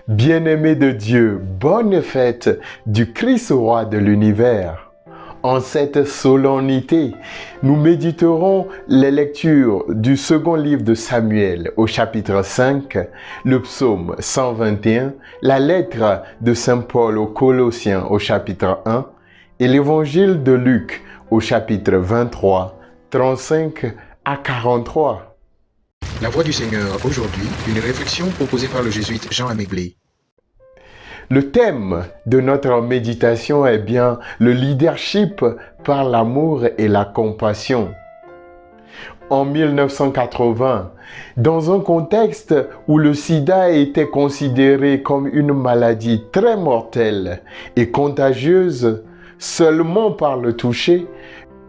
Bien-aimés de Dieu, bonne fête du Christ roi de l'univers. En cette solennité, nous méditerons les lectures du second livre de Samuel au chapitre 5, le psaume 121, la lettre de Saint Paul aux Colossiens au chapitre 1 et l'évangile de Luc au chapitre 23, 35 à 43. La Voix du Seigneur aujourd'hui, une réflexion proposée par le jésuite Jean Améglé. Le thème de notre méditation est bien le leadership par l'amour et la compassion. En 1980, dans un contexte où le sida était considéré comme une maladie très mortelle et contagieuse seulement par le toucher,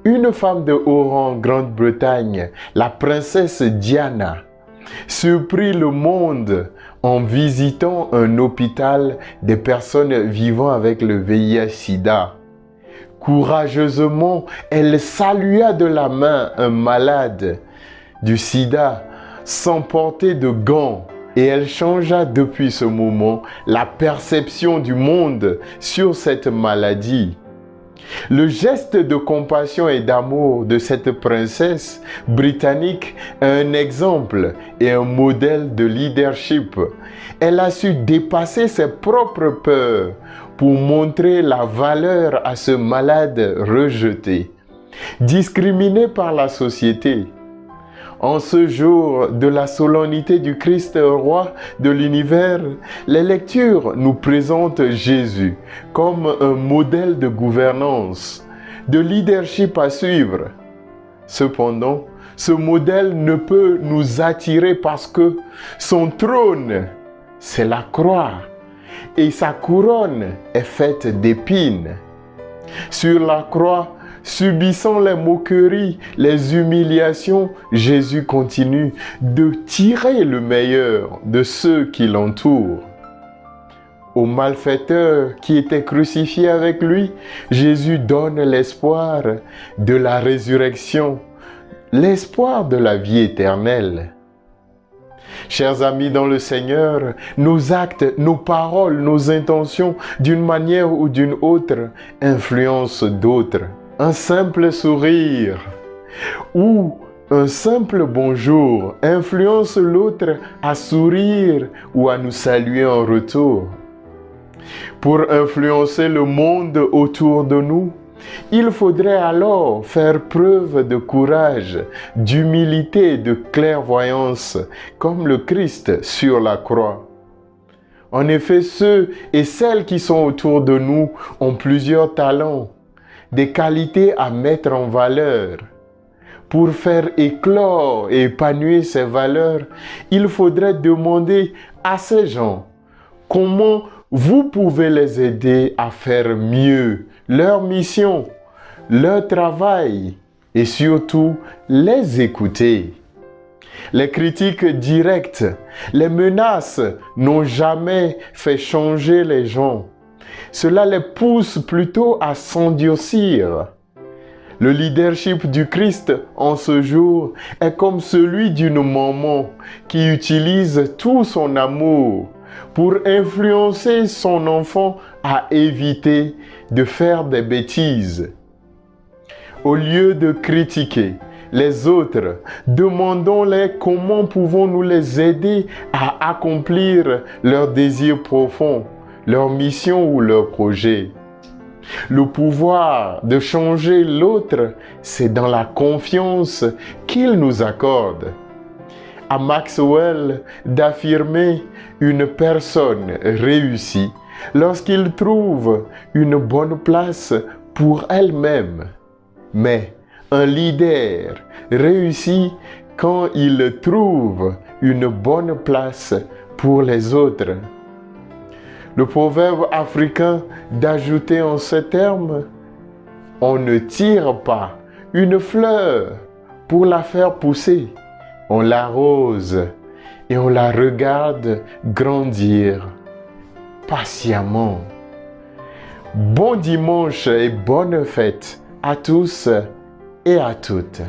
une femme de haut rang en Grande-Bretagne, la princesse Diana, surprit le monde en visitant un hôpital des personnes vivant avec le VIH-Sida. Courageusement, elle salua de la main un malade du sida sans porter de gants et elle changea depuis ce moment la perception du monde sur cette maladie. Le geste de compassion et d'amour de cette princesse britannique est un exemple et un modèle de leadership. Elle a su dépasser ses propres peurs pour montrer la valeur à ce malade rejeté, discriminé par la société. En ce jour de la solennité du Christ roi de l'univers, les lectures nous présentent Jésus comme un modèle de gouvernance, de leadership à suivre. Cependant, ce modèle ne peut nous attirer parce que son trône, c'est la croix et sa couronne est faite d'épines. Sur la croix, subissant les moqueries, les humiliations, Jésus continue de tirer le meilleur de ceux qui l'entourent. Aux malfaiteurs qui étaient crucifiés avec lui, Jésus donne l'espoir de la résurrection, l'espoir de la vie éternelle. Chers amis dans le Seigneur, nos actes, nos paroles, nos intentions, d'une manière ou d'une autre, influencent d'autres. Un simple sourire ou un simple bonjour influence l'autre à sourire ou à nous saluer en retour. Pour influencer le monde autour de nous, il faudrait alors faire preuve de courage, d'humilité et de clairvoyance, comme le Christ sur la croix. En effet, ceux et celles qui sont autour de nous ont plusieurs talents, des qualités à mettre en valeur. Pour faire éclore et épanouir ces valeurs, il faudrait demander à ces gens comment vous pouvez les aider à faire mieux leur mission, leur travail et surtout les écouter. Les critiques directes, les menaces n'ont jamais fait changer les gens. Cela les pousse plutôt à s'endurcir. Le leadership du Christ en ce jour est comme celui d'une maman qui utilise tout son amour pour influencer son enfant à éviter de faire des bêtises. Au lieu de critiquer les autres, demandons-les comment pouvons-nous les aider à accomplir leurs désirs profonds, leur mission ou leur projet. Le pouvoir de changer l'autre, c'est dans la confiance qu'il nous accorde. À Maxwell d'affirmer une personne réussie lorsqu'il trouve une bonne place pour elle-même. Mais un leader réussit quand il trouve une bonne place pour les autres. Le proverbe africain d'ajouter en ces termes, on ne tire pas une fleur pour la faire pousser, on l'arrose et on la regarde grandir patiemment. Bon dimanche et bonne fête à tous et à toutes.